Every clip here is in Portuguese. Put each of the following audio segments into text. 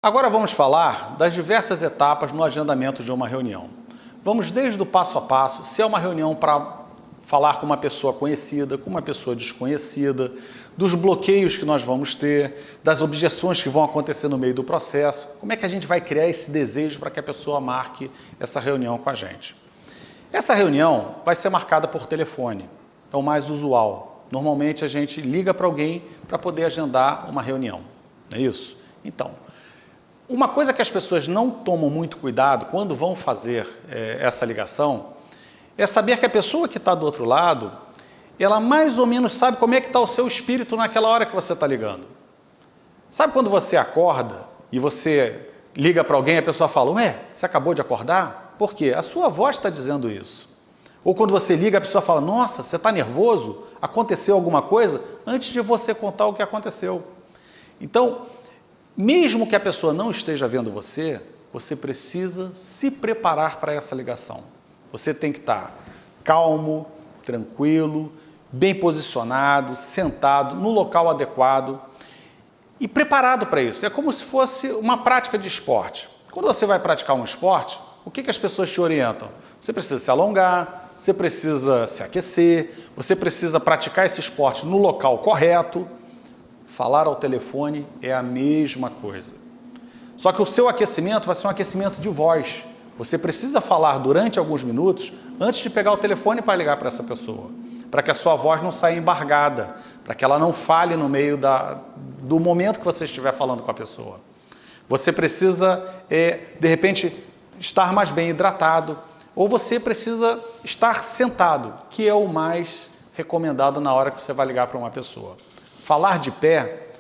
Agora vamos falar das diversas etapas no agendamento de uma reunião. Vamos desde o passo a passo, se é uma reunião para falar com uma pessoa conhecida, com uma pessoa desconhecida, dos bloqueios que nós vamos ter, das objeções que vão acontecer no meio do processo, como é que a gente vai criar esse desejo para que a pessoa marque essa reunião com a gente. Essa reunião vai ser marcada por telefone, é o mais usual. Normalmente a gente liga para alguém para poder agendar uma reunião, não é isso? Então, uma coisa que as pessoas não tomam muito cuidado quando vão fazer essa ligação é saber que a pessoa que está do outro lado, ela mais ou menos sabe como é que está o seu espírito naquela hora que você está ligando. Sabe quando você acorda e você liga para alguém e a pessoa fala, ué, você acabou de acordar? Por quê? A sua voz está dizendo isso. Ou quando você liga a pessoa fala, nossa, você está nervoso? Aconteceu alguma coisa? Antes de você contar o que aconteceu. Então, mesmo que a pessoa não esteja vendo você, você precisa se preparar para essa ligação. Você tem que estar calmo, tranquilo, bem posicionado, sentado, no local adequado e preparado para isso. É como se fosse uma prática de esporte. Quando você vai praticar um esporte, o que as pessoas te orientam? Você precisa se alongar, você precisa se aquecer, você precisa praticar esse esporte no local correto. Falar ao telefone é a mesma coisa. Só que o seu aquecimento vai ser um aquecimento de voz. Você precisa falar durante alguns minutos antes de pegar o telefone para ligar para essa pessoa. Para que a sua voz não saia embargada. Para que ela não fale no meio do momento que você estiver falando com a pessoa. Você precisa, de repente, estar mais bem hidratado. Ou você precisa estar sentado, que é o mais recomendado na hora que você vai ligar para uma pessoa. Falar de pé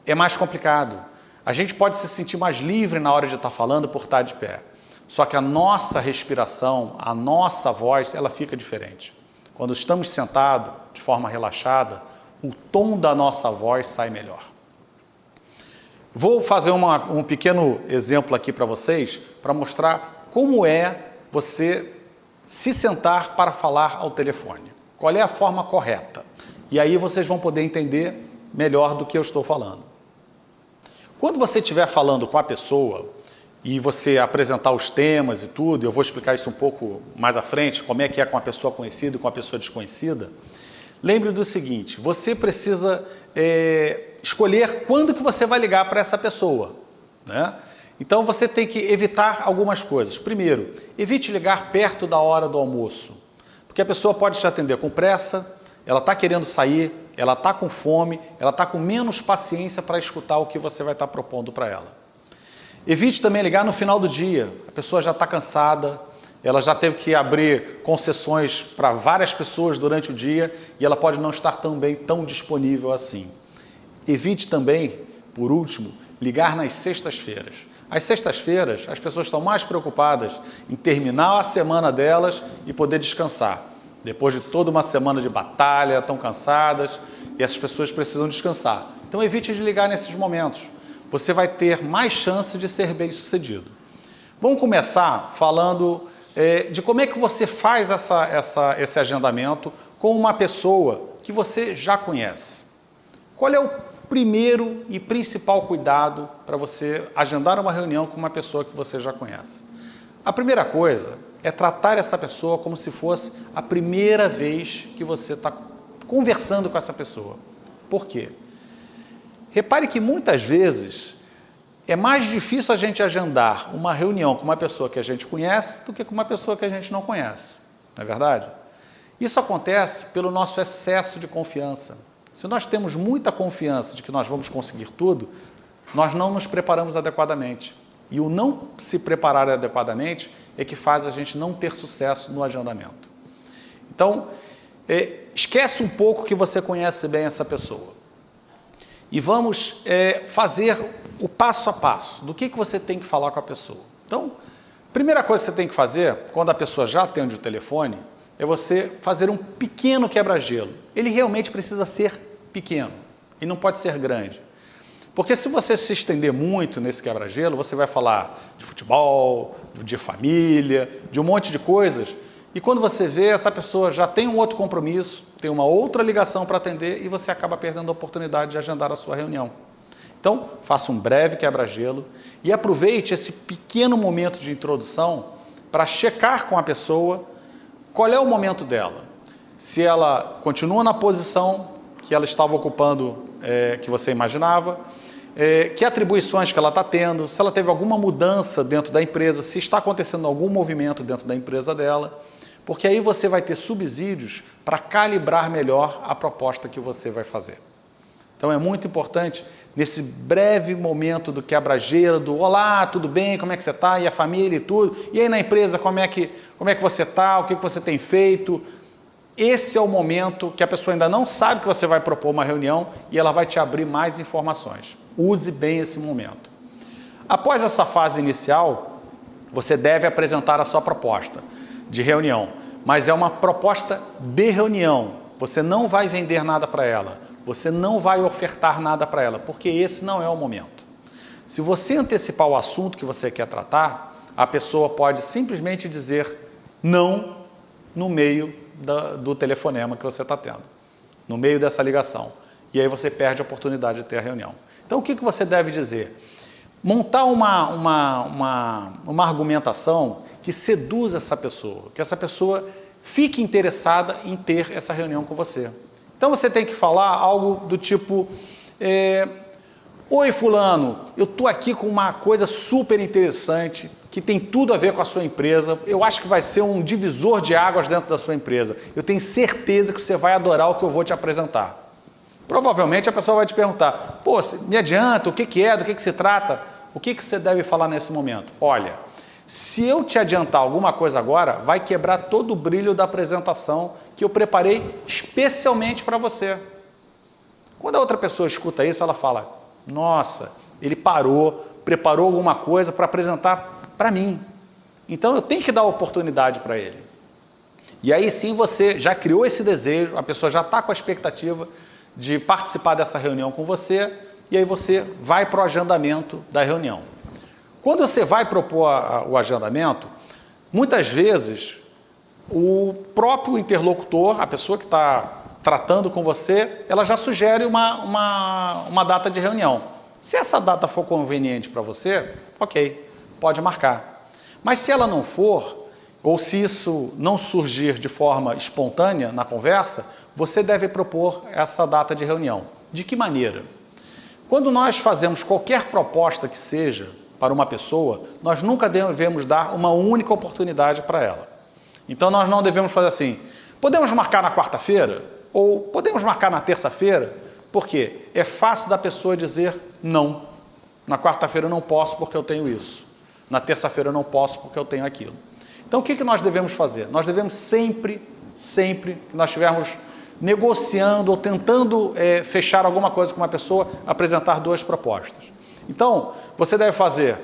é mais complicado. A gente pode se sentir mais livre na hora de estar falando por estar de pé. Só que a nossa respiração, a nossa voz, ela fica diferente. Quando estamos sentados, de forma relaxada, o tom da nossa voz sai melhor. Vou fazer um pequeno exemplo aqui para vocês, para mostrar como é você se sentar para falar ao telefone. Qual é a forma correta? E aí vocês vão poder entender melhor do que eu estou falando. Quando você estiver falando com a pessoa e você apresentar os temas e tudo, eu vou explicar isso um pouco mais à frente, como é que é com a pessoa conhecida e com a pessoa desconhecida, lembre do seguinte, você precisa escolher quando que você vai ligar para essa pessoa, né? Então você tem que evitar algumas coisas. Primeiro, evite ligar perto da hora do almoço, porque a pessoa pode te atender com pressa, ela está querendo sair, ela está com fome, ela está com menos paciência para escutar o que você vai estar propondo para ela. Evite também ligar no final do dia, a pessoa já está cansada, ela já teve que abrir concessões para várias pessoas durante o dia e ela pode não estar tão disponível assim. Evite também, por último, ligar nas sextas-feiras. Às sextas-feiras, as pessoas estão mais preocupadas em terminar a semana delas e poder descansar. Depois de toda uma semana de batalha, estão cansadas e essas pessoas precisam descansar. Então evite de ligar nesses momentos. Você vai ter mais chance de ser bem sucedido. Vamos começar falando de como é que você faz esse agendamento com uma pessoa que você já conhece. Qual é o primeiro e principal cuidado para você agendar uma reunião com uma pessoa que você já conhece? A primeira coisa é tratar essa pessoa como se fosse a primeira vez que você está conversando com essa pessoa. Por quê? Repare que muitas vezes é mais difícil a gente agendar uma reunião com uma pessoa que a gente conhece do que com uma pessoa que a gente não conhece. Não é verdade? Isso acontece pelo nosso excesso de confiança. Se nós temos muita confiança de que nós vamos conseguir tudo, nós não nos preparamos adequadamente. E o não se preparar adequadamente é que faz a gente não ter sucesso no agendamento. Então, esquece um pouco que você conhece bem essa pessoa. E vamos fazer o passo a passo do que você tem que falar com a pessoa. Então, a primeira coisa que você tem que fazer, quando a pessoa já atende o telefone, é você fazer um pequeno quebra-gelo. Ele realmente precisa ser pequeno e não pode ser grande. Porque se você se estender muito nesse quebra-gelo, você vai falar de futebol, de família, de um monte de coisas. E quando você vê, essa pessoa já tem um outro compromisso, tem uma outra ligação para atender e você acaba perdendo a oportunidade de agendar a sua reunião. Então, faça um breve quebra-gelo e aproveite esse pequeno momento de introdução para checar com a pessoa qual é o momento dela. Se ela continua na posição que ela estava ocupando, que você imaginava, que atribuições que ela está tendo, se ela teve alguma mudança dentro da empresa, se está acontecendo algum movimento dentro da empresa dela, porque aí você vai ter subsídios para calibrar melhor a proposta que você vai fazer. Então é muito importante, nesse breve momento do quebra-gelo, do olá, tudo bem, como é que você está, e a família e tudo, e aí na empresa como é que você está, o que você tem feito. Esse é o momento que a pessoa ainda não sabe que você vai propor uma reunião e ela vai te abrir mais informações. Use bem esse momento. Após essa fase inicial, você deve apresentar a sua proposta de reunião, mas é uma proposta de reunião. Você não vai vender nada para ela, você não vai ofertar nada para ela, porque esse não é o momento. Se você antecipar o assunto que você quer tratar, a pessoa pode simplesmente dizer não no meio do telefonema que você está tendo, no meio dessa ligação. E aí você perde a oportunidade de ter a reunião. Então o que você deve dizer? Montar uma argumentação que seduza essa pessoa, que essa pessoa fique interessada em ter essa reunião com você. Então você tem que falar algo do tipo, oi fulano, eu estou aqui com uma coisa super interessante, que tem tudo a ver com a sua empresa, eu acho que vai ser um divisor de águas dentro da sua empresa, eu tenho certeza que você vai adorar o que eu vou te apresentar. Provavelmente a pessoa vai te perguntar, pô, me adianta, o que é, do que se trata? O que você deve falar nesse momento? Olha, se eu te adiantar alguma coisa agora, vai quebrar todo o brilho da apresentação que eu preparei especialmente para você. Quando a outra pessoa escuta isso, ela fala, nossa, ele preparou alguma coisa para apresentar para mim. Então eu tenho que dar oportunidade para ele. E aí sim você já criou esse desejo, a pessoa já está com a expectativa de participar dessa reunião com você, e aí você vai para o agendamento da reunião. Quando você vai propor o agendamento, muitas vezes o próprio interlocutor, a pessoa que está tratando com você, ela já sugere uma data de reunião. Se essa data for conveniente para você, ok, pode marcar. Mas se ela não for, ou se isso não surgir de forma espontânea na conversa, você deve propor essa data de reunião. De que maneira? Quando nós fazemos qualquer proposta que seja para uma pessoa, nós nunca devemos dar uma única oportunidade para ela. Então nós não devemos fazer assim, podemos marcar na quarta-feira? Ou podemos marcar na terça-feira? Por quê? É fácil da pessoa dizer não. Na quarta-feira eu não posso porque eu tenho isso. Na terça-feira eu não posso porque eu tenho aquilo. Então o que nós devemos fazer? Nós devemos sempre que nós estivermos negociando ou tentando fechar alguma coisa com uma pessoa, apresentar duas propostas. Então, você deve fazer,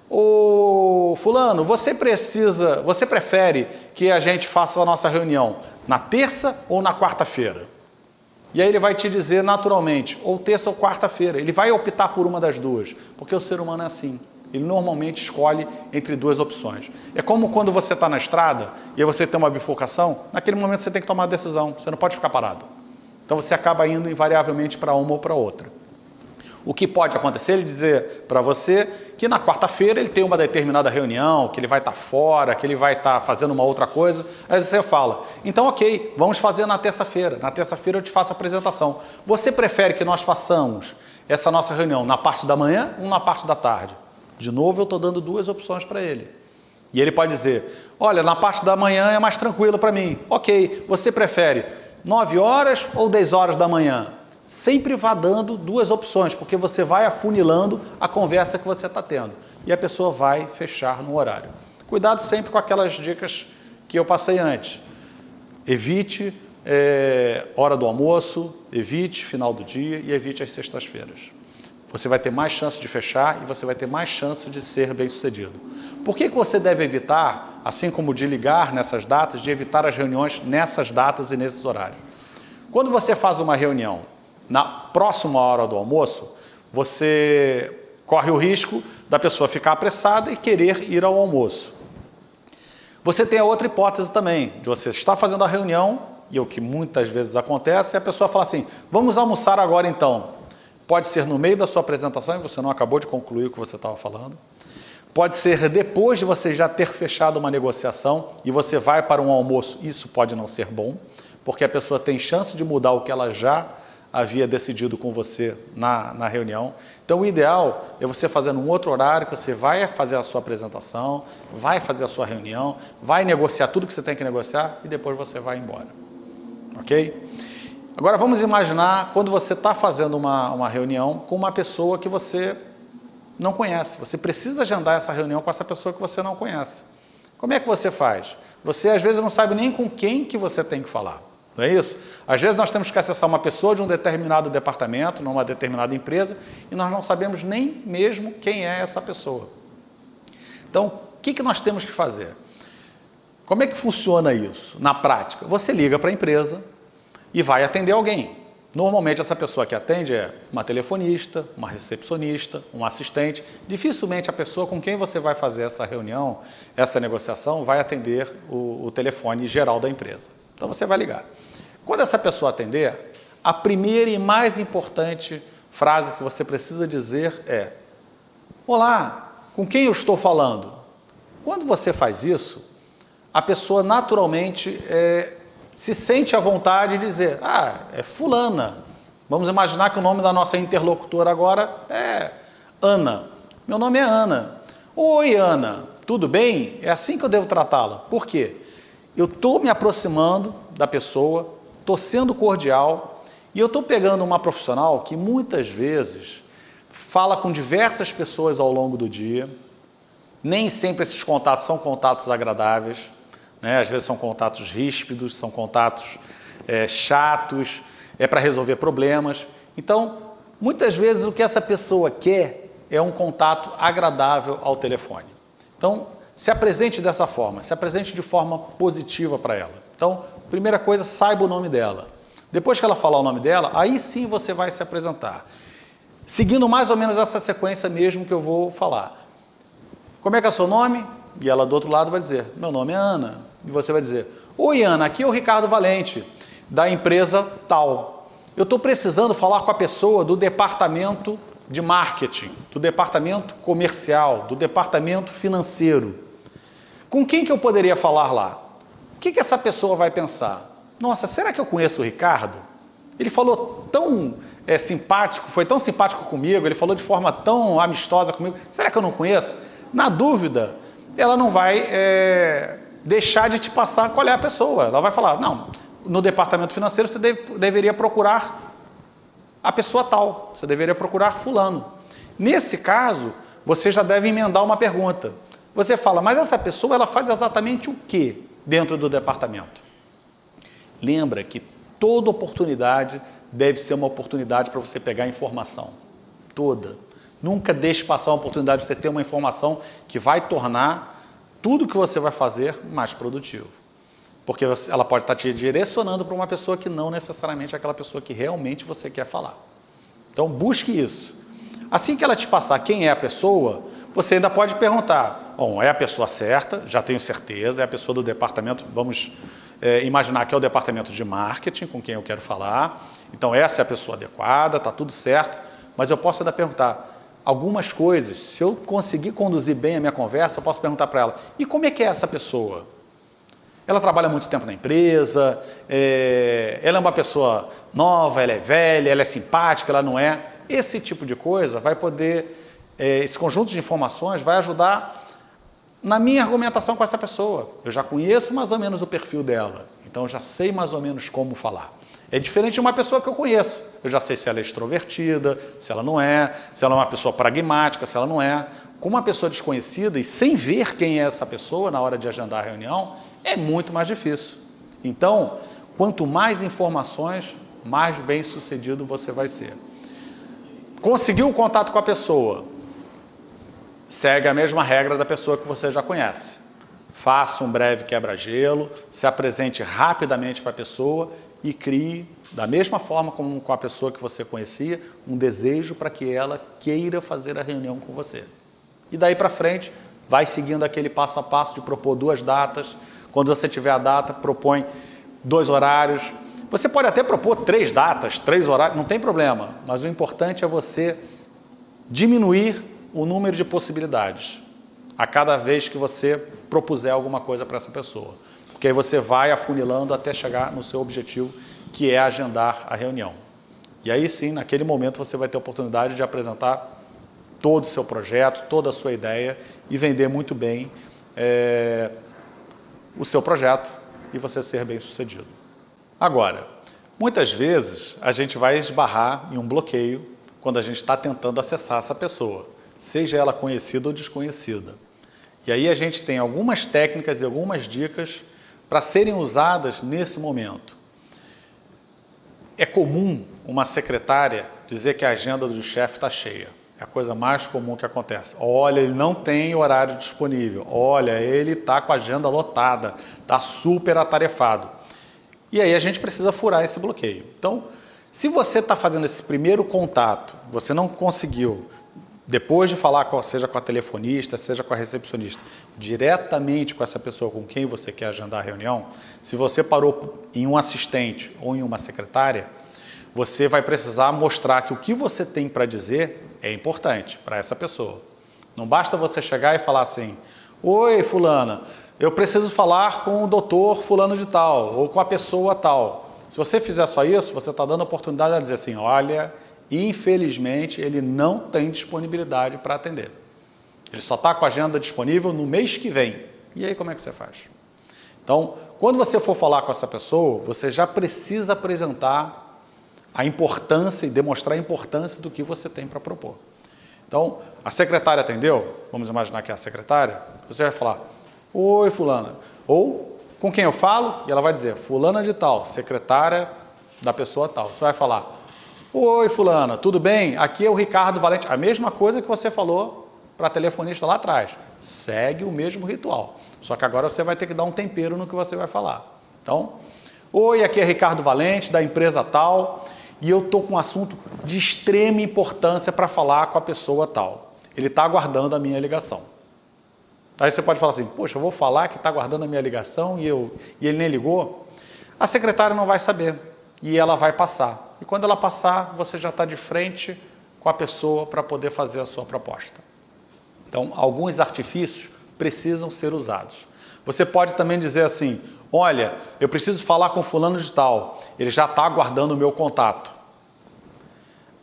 ô fulano, você prefere que a gente faça a nossa reunião na terça ou na quarta-feira? E aí ele vai te dizer naturalmente, ou terça ou quarta-feira. Ele vai optar por uma das duas, porque o ser humano é assim. Ele normalmente escolhe entre duas opções. É como quando você está na estrada e aí você tem uma bifurcação, naquele momento você tem que tomar uma decisão, você não pode ficar parado. Então você acaba indo invariavelmente para uma ou para outra. O que pode acontecer, ele dizer para você que na quarta-feira ele tem uma determinada reunião, que ele vai estar fora, que ele vai estar fazendo uma outra coisa. Aí você fala, então ok, vamos fazer na terça-feira. Na terça-feira eu te faço a apresentação. Você prefere que nós façamos essa nossa reunião na parte da manhã ou na parte da tarde? De novo eu estou dando duas opções para ele. E ele pode dizer, olha, na parte da manhã é mais tranquilo para mim. Ok, você prefere 9 horas ou 10 horas da manhã? Sempre vá dando duas opções, porque você vai afunilando a conversa que você está tendo. E a pessoa vai fechar no horário. Cuidado sempre com aquelas dicas que eu passei antes. Evite hora do almoço, evite final do dia e evite as sextas-feiras. Você vai ter mais chance de fechar e você vai ter mais chance de ser bem-sucedido. Por que você deve evitar, assim como de ligar nessas datas, de evitar as reuniões nessas datas e nesses horários? Quando você faz uma reunião na próxima hora do almoço, você corre o risco da pessoa ficar apressada e querer ir ao almoço. Você tem a outra hipótese também, de você estar fazendo a reunião, e o que muitas vezes acontece, é a pessoa fala assim, vamos almoçar agora então. Pode ser no meio da sua apresentação e você não acabou de concluir o que você estava falando. Pode ser depois de você já ter fechado uma negociação e você vai para um almoço. Isso pode não ser bom, porque a pessoa tem chance de mudar o que ela já havia decidido com você na reunião. Então o ideal é você fazer num outro horário, que você vai fazer a sua apresentação, vai fazer a sua reunião, vai negociar tudo que você tem que negociar e depois você vai embora. Ok? Agora vamos imaginar quando você está fazendo uma reunião com uma pessoa que você não conhece. Você precisa agendar essa reunião com essa pessoa que você não conhece. Como é que você faz? Você às vezes não sabe nem com quem que você tem que falar. Não é isso? Às vezes nós temos que acessar uma pessoa de um determinado departamento, numa determinada empresa, e nós não sabemos nem mesmo quem é essa pessoa. Então, o que nós temos que fazer? Como é que funciona isso na prática? Você liga para a empresa e vai atender alguém. Normalmente essa pessoa que atende é uma telefonista, uma recepcionista, um assistente. Dificilmente a pessoa com quem você vai fazer essa reunião, essa negociação, vai atender o telefone geral da empresa. Então você vai ligar. Quando essa pessoa atender, a primeira e mais importante frase que você precisa dizer é: olá, com quem eu estou falando? Quando você faz isso, a pessoa naturalmente se sente à vontade de dizer: ah, é fulana. Vamos imaginar que o nome da nossa interlocutora agora é Ana. Meu nome é Ana. Oi, Ana, tudo bem? É assim que eu devo tratá-la. Por quê? Eu estou me aproximando da pessoa, estou sendo cordial e eu estou pegando uma profissional que muitas vezes fala com diversas pessoas ao longo do dia. Nem sempre esses contatos são contatos agradáveis, né? Às vezes são contatos ríspidos, são contatos chatos, é para resolver problemas. Então, muitas vezes o que essa pessoa quer é um contato agradável ao telefone. Então, se apresente dessa forma, se apresente de forma positiva para ela. Então, primeira coisa, saiba o nome dela. Depois que ela falar o nome dela, aí sim você vai se apresentar. Seguindo mais ou menos essa sequência mesmo que eu vou falar. Como é que é o seu nome? E ela do outro lado vai dizer: meu nome é Ana. E você vai dizer: oi, Ana, aqui é o Ricardo Valente, da empresa tal. Eu estou precisando falar com a pessoa do departamento de marketing, do departamento comercial, do departamento financeiro. Com quem que eu poderia falar lá? O que essa pessoa vai pensar? Nossa, será que eu conheço o Ricardo? Ele falou tão simpático, foi tão simpático comigo, ele falou de forma tão amistosa comigo. Será que eu não conheço? Na dúvida, ela não vai deixar de te passar qual é a pessoa. Ela vai falar: não, no departamento financeiro você deveria procurar a pessoa tal, você deveria procurar fulano. Nesse caso, você já deve emendar uma pergunta. Você fala: mas essa pessoa ela faz exatamente o que dentro do departamento? Lembra que toda oportunidade deve ser uma oportunidade para você pegar informação. Toda. Nunca deixe passar uma oportunidade de você ter uma informação que vai tornar tudo que você vai fazer mais produtivo. Porque ela pode estar te direcionando para uma pessoa que não necessariamente é aquela pessoa que realmente você quer falar. Então busque isso. Assim que ela te passar quem é a pessoa, você ainda pode perguntar: bom, é a pessoa certa? Já tenho certeza, é a pessoa do departamento, vamos imaginar que é o departamento de marketing com quem eu quero falar. Então essa é a pessoa adequada, está tudo certo. Mas eu posso ainda perguntar algumas coisas. Se eu conseguir conduzir bem a minha conversa, eu posso perguntar para ela: e como é que é essa pessoa? Ela trabalha muito tempo na empresa, ela é uma pessoa nova, ela é velha, ela é simpática, ela não é. Esse tipo de coisa vai poder, esse conjunto de informações vai ajudar na minha argumentação com essa pessoa. Eu já conheço mais ou menos o perfil dela, então eu já sei mais ou menos como falar. É diferente de uma pessoa que eu conheço. Eu já sei se ela é extrovertida, se ela não é, se ela é uma pessoa pragmática, se ela não é. Com uma pessoa desconhecida e sem ver quem é essa pessoa na hora de agendar a reunião, é muito mais difícil. Então, quanto mais informações, mais bem sucedido você vai ser. Conseguiu o contato com a pessoa, segue a mesma regra da pessoa que você já conhece. Faça um breve quebra-gelo, se apresente rapidamente para a pessoa e crie, da mesma forma como com a pessoa que você conhecia, um desejo para que ela queira fazer a reunião com você. E daí para frente, vai seguindo aquele passo a passo de propor 2 datas. Quando você tiver a data, propõe 2 horários. Você pode até propor 3 datas, 3 horários, não tem problema, mas o importante é você diminuir o número de possibilidades a cada vez que você propuser alguma coisa para essa pessoa. Porque aí você vai afunilando até chegar no seu objetivo, que é agendar a reunião. E aí sim, naquele momento, você vai ter a oportunidade de apresentar todo o seu projeto, toda a sua ideia e vender muito bem o seu projeto e você ser bem sucedido. Agora, muitas vezes a gente vai esbarrar em um bloqueio quando a gente está tentando acessar essa pessoa, seja ela conhecida ou desconhecida. E aí a gente tem algumas técnicas e algumas dicas para serem usadas nesse momento. É comum uma secretária dizer que a agenda do chefe está cheia. É a coisa mais comum que acontece. Olha, ele não tem horário disponível. Olha, ele está com a agenda lotada, está super atarefado. E aí a gente precisa furar esse bloqueio. Então, se você está fazendo esse primeiro contato, você não conseguiu, depois de falar, seja com a telefonista, seja com a recepcionista, diretamente com essa pessoa com quem você quer agendar a reunião, se você parou em um assistente ou em uma secretária, você vai precisar mostrar que o que você tem para dizer é importante para essa pessoa. Não basta você chegar e falar assim: oi, fulana, eu preciso falar com o doutor fulano de tal, ou com a pessoa tal. Se você fizer só isso, você está dando a oportunidade de dizer assim: olha, infelizmente ele não tem disponibilidade para atender. Ele só está com a agenda disponível no mês que vem. E aí como é que você faz? Então, quando você for falar com essa pessoa, você já precisa apresentar a importância e demonstrar a importância do que você tem para propor. Então, a secretária atendeu, vamos imaginar que é a secretária, você vai falar: oi, fulana, ou com quem eu falo, e ela vai dizer: fulana de tal, secretária da pessoa tal. Você vai falar: oi, fulana, tudo bem? Aqui é o Ricardo Valente. A mesma coisa que você falou para a telefonista lá atrás. Segue o mesmo ritual. Só que agora você vai ter que dar um tempero no que você vai falar. Então, oi, aqui é Ricardo Valente, da empresa tal, e eu estou com um assunto de extrema importância para falar com a pessoa tal. Ele está aguardando a minha ligação. Aí você pode falar assim: poxa, eu vou falar que está aguardando a minha ligação e ele nem ligou? A secretária não vai saber e ela vai passar. E quando ela passar, você já está de frente com a pessoa para poder fazer a sua proposta. Então, alguns artifícios precisam ser usados. Você pode também dizer assim: olha, eu preciso falar com fulano de tal, ele já está aguardando o meu contato.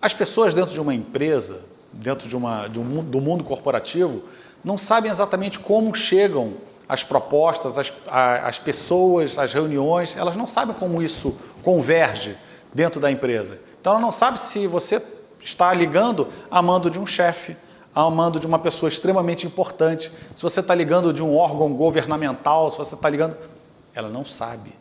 As pessoas dentro de uma empresa, dentro do mundo corporativo, não sabem exatamente como chegam as propostas, as pessoas, as reuniões, elas não sabem como isso converge dentro da empresa. Então ela não sabe se você está ligando a mando de um chefe, a mando de uma pessoa extremamente importante, se você está ligando de um órgão governamental, se você está ligando... Ela não sabe.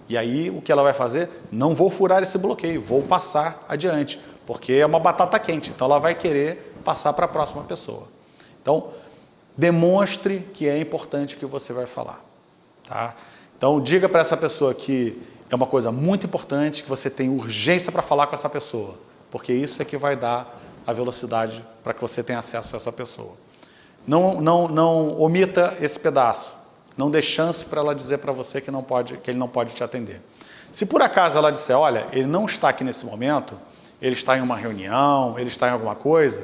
E aí o que ela vai fazer? Não vou furar esse bloqueio, vou passar adiante, porque é uma batata quente, então ela vai querer passar para a próxima pessoa. Então, demonstre que é importante o que você vai falar. Tá? Então, diga para essa pessoa que é uma coisa muito importante, que você tem urgência para falar com essa pessoa, porque isso é que vai dar a velocidade para que você tenha acesso a essa pessoa. Não omita esse pedaço. Não dê chance para ela dizer para você que ele não pode te atender. Se por acaso ela disser: olha, ele não está aqui nesse momento, ele está em uma reunião, ele está em alguma coisa,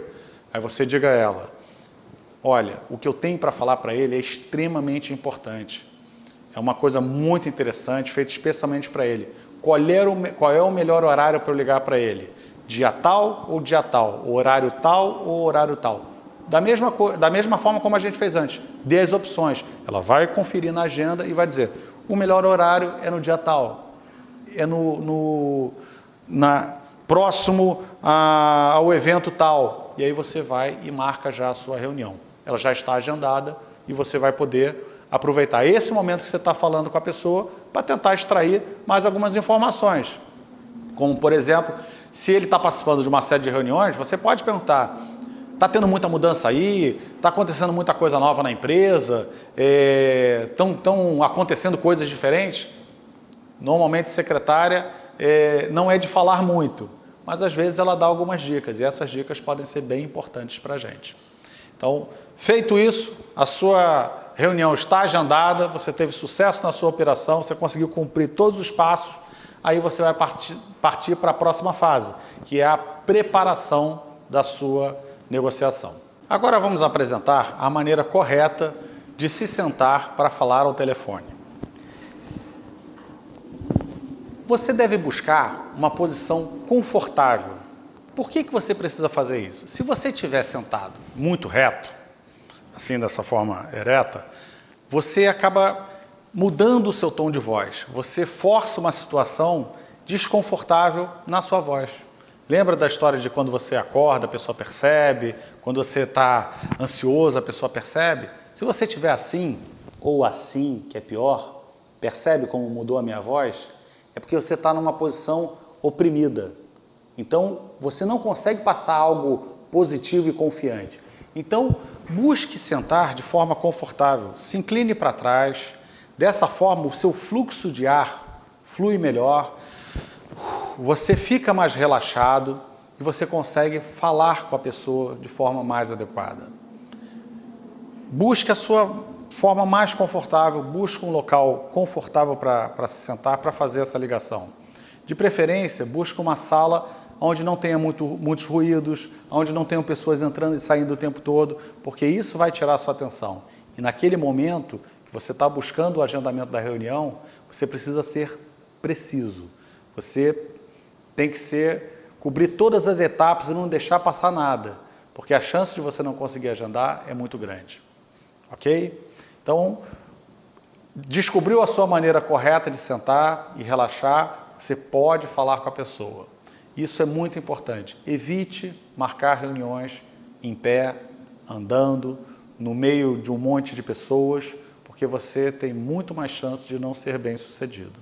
aí você diga a ela: olha, o que eu tenho para falar para ele é extremamente importante. É uma coisa muito interessante, feita especialmente para ele. Qual é o melhor horário para eu ligar para ele? Dia tal ou dia tal? Horário tal ou horário tal? Da mesma forma como a gente fez antes. Dê as opções. Ela vai conferir na agenda e vai dizer: o melhor horário é no dia tal. É próximo ao evento tal. E aí você vai e marca já a sua reunião. Ela já está agendada e você vai poder aproveitar esse momento que você está falando com a pessoa para tentar extrair mais algumas informações. Como, por exemplo, se ele está participando de uma série de reuniões, você pode perguntar: está tendo muita mudança aí? Está acontecendo muita coisa nova na empresa? Estão acontecendo coisas diferentes? Normalmente, secretária não é de falar muito, mas às vezes ela dá algumas dicas, e essas dicas podem ser bem importantes para a gente. Então, feito isso, a sua reunião está agendada, você teve sucesso na sua operação, você conseguiu cumprir todos os passos, aí você vai partir para a próxima fase, que é a preparação da sua negociação. Agora vamos apresentar a maneira correta de se sentar para falar ao telefone. Você deve buscar uma posição confortável. Por que você precisa fazer isso? Se você estiver sentado muito reto, assim dessa forma ereta, você acaba mudando o seu tom de voz. Você força uma situação desconfortável na sua voz. Lembra da história de quando você acorda, a pessoa percebe, quando você está ansioso, a pessoa percebe? Se você estiver assim, ou assim, que é pior, percebe como mudou a minha voz? É porque você está numa posição oprimida. Então, você não consegue passar algo positivo e confiante. Então, busque sentar de forma confortável. Se incline para trás. Dessa forma, o seu fluxo de ar flui melhor. Você fica mais relaxado e você consegue falar com a pessoa de forma mais adequada. Busque a sua forma mais confortável, busque um local confortável para se sentar, para fazer essa ligação. De preferência, busque uma sala onde não tenha muitos ruídos, onde não tenham pessoas entrando e saindo o tempo todo, porque isso vai tirar a sua atenção. E naquele momento que você está buscando o agendamento da reunião, você precisa ser preciso. Você tem que cobrir todas as etapas e não deixar passar nada, porque a chance de você não conseguir agendar é muito grande. Ok? Então, descobriu a sua maneira correta de sentar e relaxar, você pode falar com a pessoa. Isso é muito importante. Evite marcar reuniões em pé, andando, no meio de um monte de pessoas, porque você tem muito mais chance de não ser bem-sucedido.